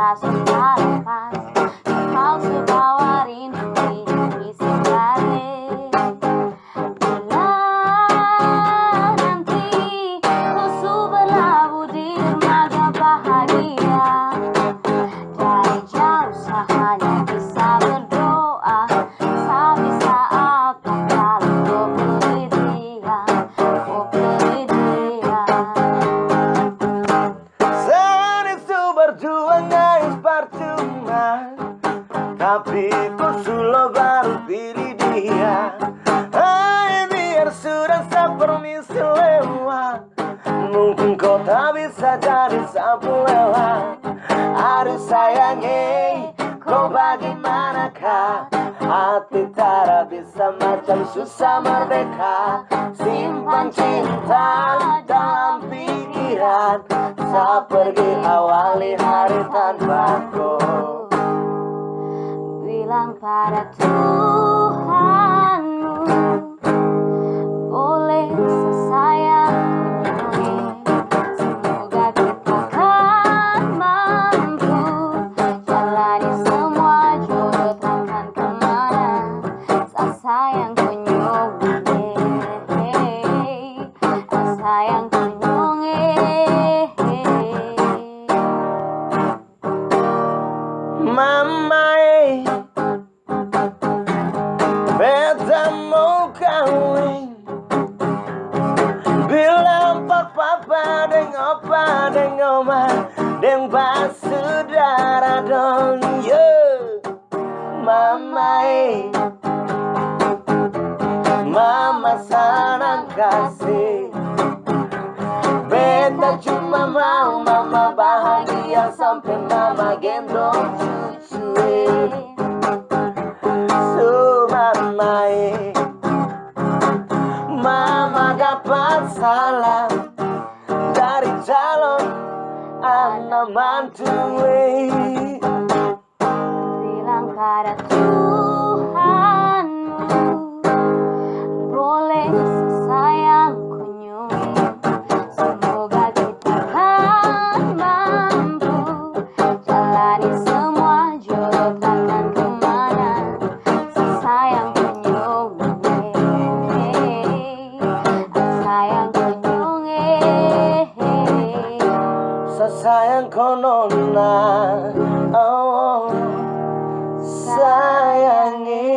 tak suka lepas. Kau sebawa rindu isi balik. Bila nanti musuh berlabuh di dermaga bahagia, dari jauh hanya bisa berdoa. Sebisa apa kalau kau pergi dia, kau pergi dia. Saat itu berjuang nyaris percuma, tapi ku sulo baru pilih dia. Hai biar sudah sepermisi lewat, mungkin kau tak bisa jadi sapu lewat. Aduh sayangnya, kau bagaimanakah? Hati tak bisa macam susah merdeka. Simpan cinta dalam pikiran, saat pergi awali hari tanpaku. Bilang pada Tuhanmu, boleh sesayang kunjungi. Semoga kita kan mampu jalani semua jodoh takkan kemana. Sesayang kunjungi, sesayang kunjungi. Mama, beta mau kawin. Bilang papa deng opa deng oma deng basudara dong yo. Mama, mama senang kasih. Beta cuma mau mama bahagia sampai mama gendong cucu. So mama, mama dapat salam dari calon anak mantu. Bilang pada Tuhanmu, boleh sesayang kunjungi. Semoga kita kan mampu jalani semua jodoh takkan kemana. Sesayang kunjungi, sesayang kunjungi. Sesayang konona, oh sayangi.